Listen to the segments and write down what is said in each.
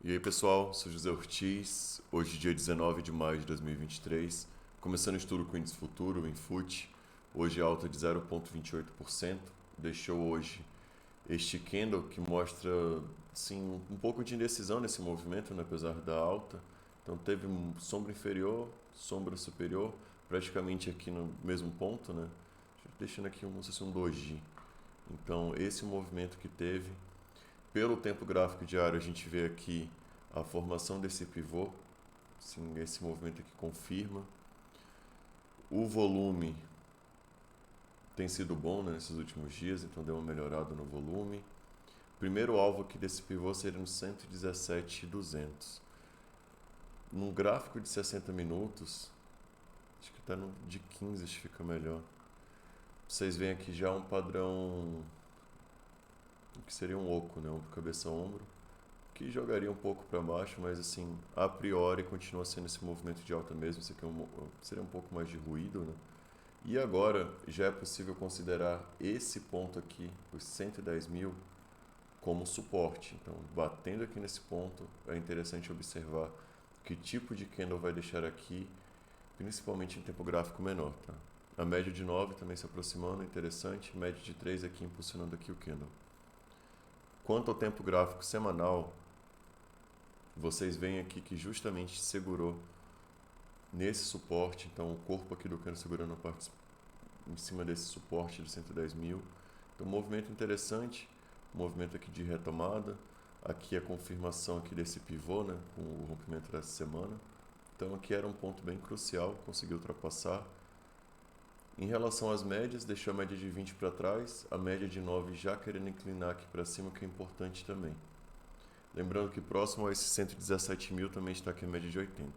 E aí pessoal, sou José Ortiz, hoje dia 19 de maio de 2023, começando o estudo com índice futuro em FUT, hoje alta de 0,28%, deixou hoje este candle que mostra sim, um pouco de indecisão nesse movimento, né, apesar da alta, então teve sombra inferior, sombra superior, praticamente aqui no mesmo ponto, né, deixando aqui como se fosse um doji, então esse movimento que teve. Pelo tempo gráfico diário, a gente vê aqui a formação desse pivô, sim, esse movimento aqui confirma. O volume tem sido bom, né, nesses últimos dias, então deu uma melhorada no volume. Primeiro alvo aqui desse pivô seria no 117,200. Num gráfico de 60 minutos, acho que está no de 15, acho que fica melhor. Vocês veem aqui já um padrão que seria um oco, né, ombro, cabeça, ombro, que jogaria um pouco para baixo, mas assim, a priori continua sendo esse movimento de alta mesmo, isso aqui seria um pouco mais de ruído, né? E agora já é possível considerar esse ponto aqui, os 110 mil, como suporte. Então, batendo aqui nesse ponto, é interessante observar que tipo de candle vai deixar aqui, principalmente em tempo gráfico menor, tá? A média de 9 também se aproximando, interessante, média de 3 aqui impulsionando aqui o candle. Quanto ao tempo gráfico semanal, vocês veem aqui que justamente segurou nesse suporte, então o corpo aqui do cano segurando a parte em cima desse suporte de 110 mil. Então movimento interessante, movimento aqui de retomada, aqui a confirmação aqui desse pivô, né, com o rompimento dessa semana. Então aqui era um ponto bem crucial, conseguiu ultrapassar. Em relação às médias, deixou a média de 20 para trás, a média de 9 já querendo inclinar aqui para cima, que é importante também. Lembrando que próximo a esses 117 mil também está aqui a média de 80.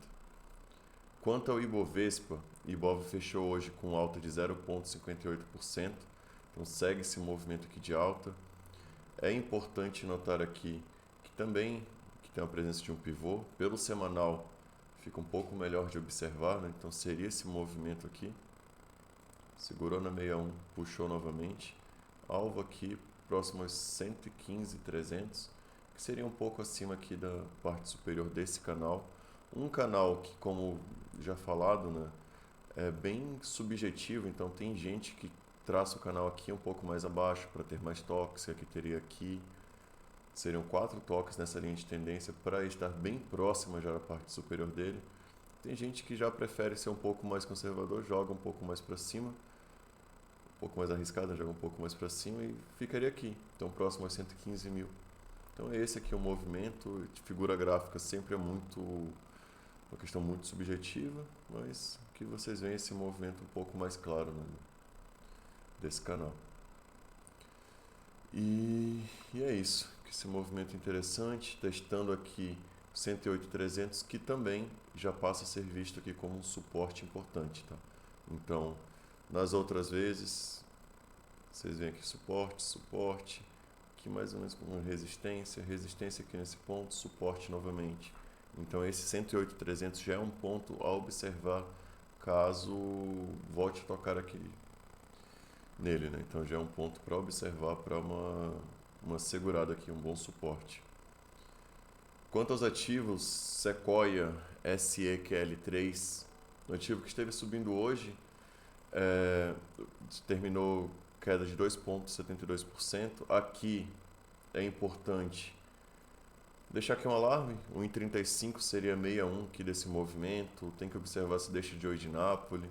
Quanto ao Ibovespa, Ibov fechou hoje com alta de 0,58%, então segue esse movimento aqui de alta. É importante notar aqui que também que tem a presença de um pivô, pelo semanal fica um pouco melhor de observar, né? Então seria esse movimento aqui, segurou na 61, puxou novamente, alvo aqui próximo aos 115,300, que seria um pouco acima aqui da parte superior desse canal. Um canal que, como já falado, né, é bem subjetivo, então tem gente que traça o canal aqui um pouco mais abaixo para ter mais toques, que aqui teria aqui. Seriam 4 toques nessa linha de tendência para estar bem próxima já da parte superior dele. Tem gente que já prefere ser um pouco mais conservador, joga um pouco mais para cima, um pouco mais arriscado, joga um pouco mais para cima e ficaria aqui, então próximo aos 115 mil. Então esse aqui é o movimento, figura gráfica sempre é uma questão muito subjetiva, mas que vocês veem esse movimento um pouco mais claro, né, desse canal. E é isso, esse movimento interessante, testando aqui 108,300, que também já passa a ser visto aqui como um suporte importante, tá? Então, nas outras vezes, vocês veem aqui suporte, suporte, aqui mais ou menos como resistência, resistência aqui nesse ponto, suporte novamente. Então esse 108,300 já é um ponto a observar caso volte a tocar aqui nele, né? Então já é um ponto para observar para uma segurada aqui, um bom suporte. Quanto aos ativos, Sequoia SEQL3, um ativo que esteve subindo hoje, terminou queda de 2,72%. Aqui é importante deixar aqui um alarme, 1,35 seria 61 aqui desse movimento, tem que observar se deixa de hoje de Nápoles.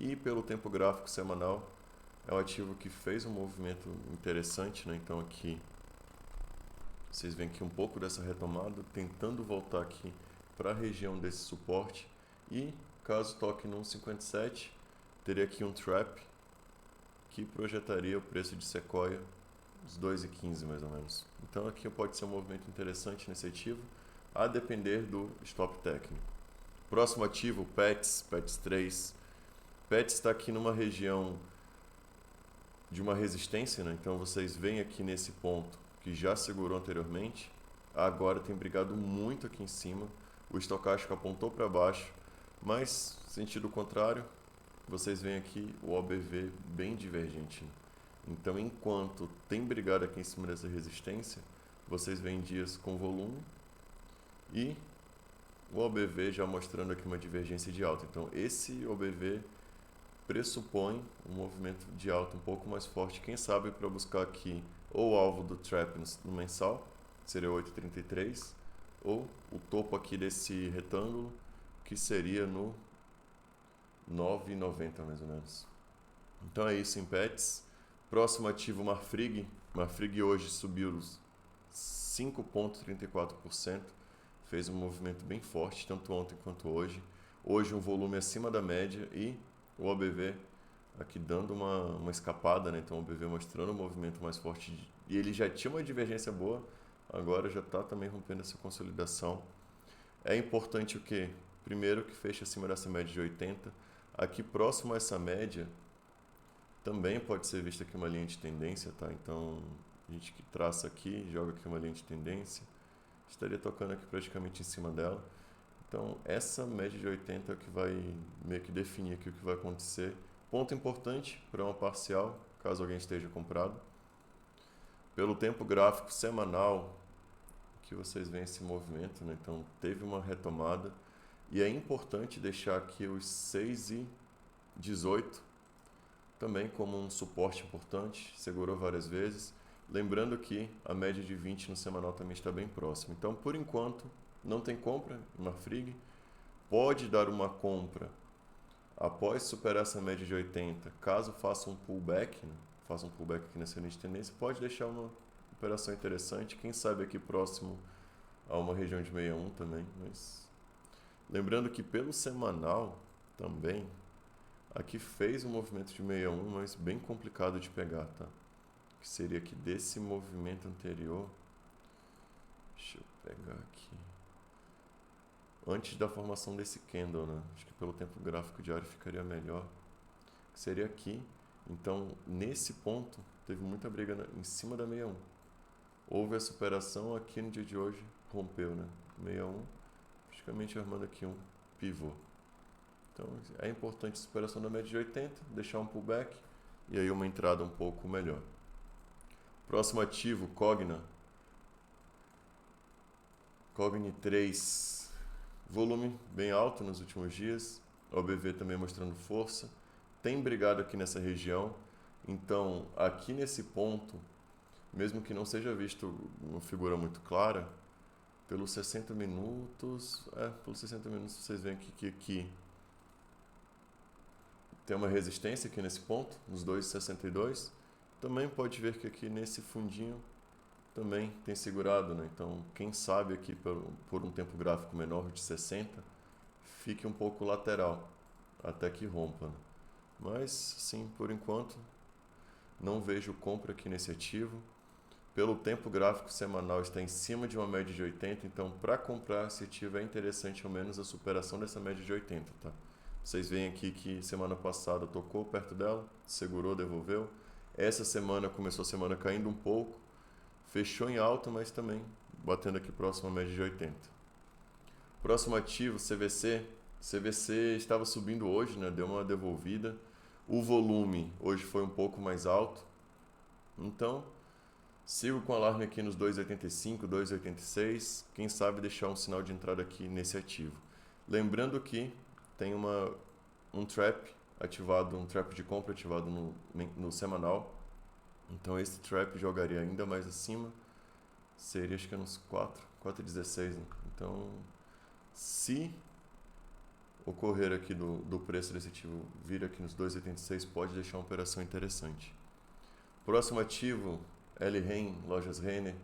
E pelo tempo gráfico semanal, é um ativo que fez um movimento interessante, né? Então aqui, vocês veem aqui um pouco dessa retomada, tentando voltar aqui para a região desse suporte. E caso toque no 1,57, teria aqui um trap que projetaria o preço de Sequoia uns 2,15 mais ou menos. Então aqui pode ser um movimento interessante nesse ativo, a depender do stop técnico. Próximo ativo, PETS 3. PETS está aqui numa região de uma resistência, né? Então vocês veem aqui nesse ponto que já segurou anteriormente, agora tem brigado muito aqui em cima, o estocástico apontou para baixo, mas sentido contrário, vocês veem aqui o OBV bem divergente, né? Então, enquanto tem brigado aqui em cima dessa resistência, vocês veem dias com volume E o OBV já mostrando aqui uma divergência de alta. Então, esse OBV pressupõe um movimento de alta um pouco mais forte, quem sabe para buscar aqui ou o alvo do trap no mensal, seria 8,33, ou o topo aqui desse retângulo, que seria no 9,90 mais ou menos. Então é isso em pets. Próximo ativo, Marfrig. Marfrig hoje subiu 5,34%, fez um movimento bem forte, tanto ontem quanto hoje. Hoje um volume acima da média e o OBV aqui dando uma escapada, né? Então o OBV mostrando um movimento mais forte e ele já tinha uma divergência boa, agora já está também rompendo essa consolidação. É importante o quê? Primeiro que feche acima dessa média de 80. Aqui próximo a essa média também pode ser vista aqui uma linha de tendência, tá? Então a gente que traça aqui, joga aqui uma linha de tendência, estaria tocando aqui praticamente em cima dela. Então essa média de 80 é o que vai meio que definir aqui o que vai acontecer. Ponto importante para uma parcial, caso alguém esteja comprado. Pelo tempo gráfico semanal, que vocês veem esse movimento, né? Então teve uma retomada e é importante deixar aqui os 6,18 também como um suporte importante, segurou várias vezes. Lembrando que a média de 20 no semanal também está bem próxima. Então, por enquanto, não tem compra em Marfrig. Pode dar uma compra após superar essa média de 80, caso faça um pullback, né? Faça um pullback aqui nessa linha de tendência, pode deixar uma operação interessante, quem sabe aqui próximo a uma região de 61 também. Mas lembrando que pelo semanal também, aqui fez um movimento de 61, mas bem complicado de pegar, tá? Que seria aqui desse movimento anterior. Deixa eu pegar aqui. Antes da formação desse candle, né? Acho que pelo tempo gráfico diário ficaria melhor. Que seria aqui. Então, nesse ponto, teve muita briga em cima da 61. Houve a superação aqui no dia de hoje, rompeu, né? 61, praticamente armando aqui um pivô. Então, é importante a superação da média de 80, deixar um pullback e aí uma entrada um pouco melhor. Próximo ativo, Cogna. Cogni 3, volume bem alto nos últimos dias, OBV também mostrando força, tem brigado aqui nessa região, então aqui nesse ponto, mesmo que não seja visto uma figura muito clara, pelos 60 minutos, vocês veem que aqui tem uma resistência aqui nesse ponto, nos 2,62. Também pode ver que aqui nesse fundinho também tem segurado, né? Então, quem sabe aqui por um tempo gráfico menor de 60, fique um pouco lateral, até que rompa, né? Mas, sim, por enquanto, não vejo compra aqui nesse ativo. Pelo tempo gráfico semanal está em cima de uma média de 80, então para comprar esse ativo é interessante ao menos a superação dessa média de 80, tá? Vocês veem aqui que semana passada tocou perto dela, segurou, devolveu. Essa semana começou a semana caindo um pouco, fechou em alta, mas também batendo aqui próximo à média de 80. Próximo ativo, CVC. CVC estava subindo hoje, né? Deu uma devolvida. O volume hoje foi um pouco mais alto. Então, sigo com alarme aqui nos 2,85, 2,86. Quem sabe deixar um sinal de entrada aqui nesse ativo. Lembrando que tem um trap ativado, um trap de compra ativado no semanal. Então esse trap jogaria ainda mais acima. Seria acho que é nos 4,16. Né? Então, se ocorrer aqui do preço desse ativo vir aqui nos 2,86, pode deixar uma operação interessante. Próximo ativo, L-REN, Lojas Renner.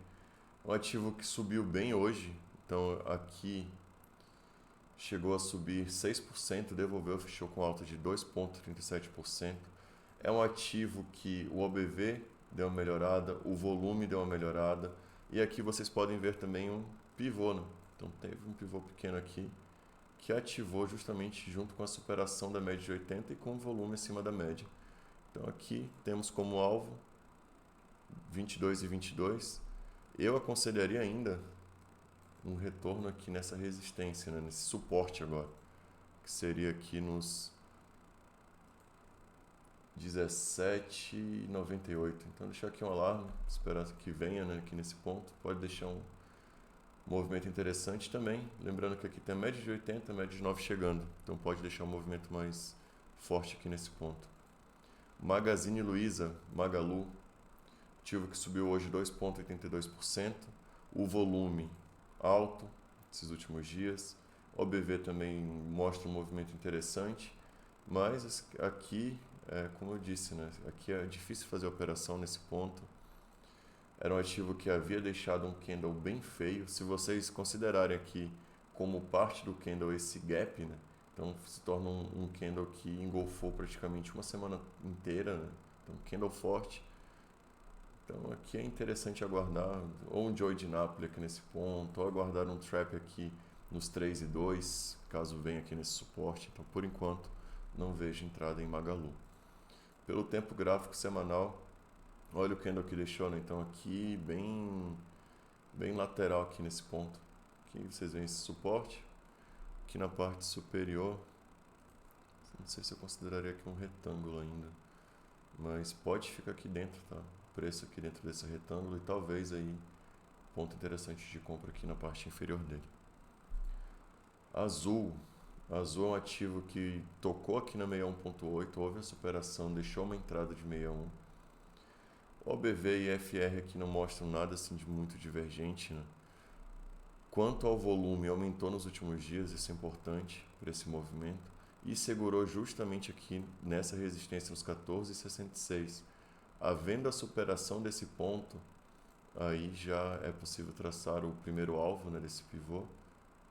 Um ativo que subiu bem hoje. Então aqui chegou a subir 6%, devolveu, fechou com alta de 2,37%. É um ativo que o OBV deu uma melhorada, o volume deu uma melhorada, e aqui vocês podem ver também um pivô, né? Então teve um pivô pequeno aqui, que ativou justamente junto com a superação da média de 80 e com o volume acima da média. Então aqui temos como alvo 22,22. Eu aconselharia ainda um retorno aqui nessa resistência, né? Nesse suporte agora, que seria aqui nos 17,98. Então deixar aqui um alarme, esperar que venha, né, aqui nesse ponto. Pode deixar Movimento interessante também, lembrando que aqui tem a média de 80, a média de 9 chegando, então pode deixar o movimento mais forte aqui nesse ponto. Magazine Luiza, Magalu, ativo que subiu hoje 2,82%, o volume alto esses últimos dias, o OBV também mostra um movimento interessante, mas aqui, como eu disse, né, aqui é difícil fazer operação nesse ponto. Era um ativo que havia deixado um candle bem feio. Se vocês considerarem aqui como parte do candle esse gap, né? Então se torna um candle que engolfou praticamente uma semana inteira, né? Então candle forte. Então aqui é interessante aguardar ou um Joy de Napoli aqui nesse ponto, ou aguardar um trap aqui nos 3,2, caso venha aqui nesse suporte. Então por enquanto não vejo entrada em Magalu. Pelo tempo gráfico semanal, olha o candle que deixou, né? Então aqui bem lateral aqui nesse ponto. Aqui vocês veem esse suporte. Aqui na parte superior, não sei se eu consideraria aqui um retângulo ainda, mas pode ficar aqui dentro, tá? O preço aqui dentro desse retângulo e talvez aí ponto interessante de compra aqui na parte inferior dele. Azul é um ativo que tocou aqui na 61.8, houve a superação, deixou uma entrada de 61. OBV e FR aqui não mostram nada assim de muito divergente, né? Quanto ao volume, aumentou nos últimos dias, isso é importante para esse movimento, e segurou justamente aqui nessa resistência nos 14,66. Havendo a superação desse ponto, aí já é possível traçar o primeiro alvo, né, desse pivô,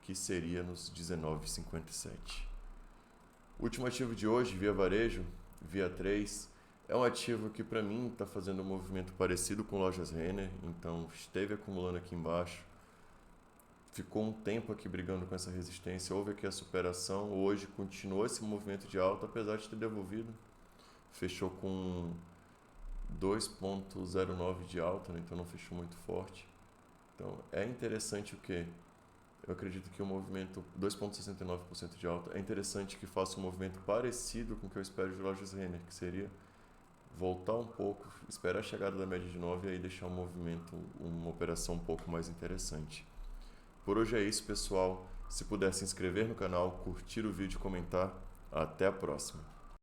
que seria nos 19,57. Último ativo de hoje, Via Varejo, Via 3, é um ativo que para mim está fazendo um movimento parecido com Lojas Renner, então esteve acumulando aqui embaixo, ficou um tempo aqui brigando com essa resistência, houve aqui a superação, hoje continuou esse movimento de alta, apesar de ter devolvido, fechou com 2,09 de alta, né? Então não fechou muito forte. Então é interessante o que? Eu acredito que o movimento 2,69% de alta é interessante que faça um movimento parecido com o que eu espero de Lojas Renner, que seria voltar um pouco, esperar a chegada da média de 9 e aí deixar um movimento, uma operação um pouco mais interessante. Por hoje é isso, pessoal. Se puder se inscrever no canal, curtir o vídeo e comentar. Até a próxima.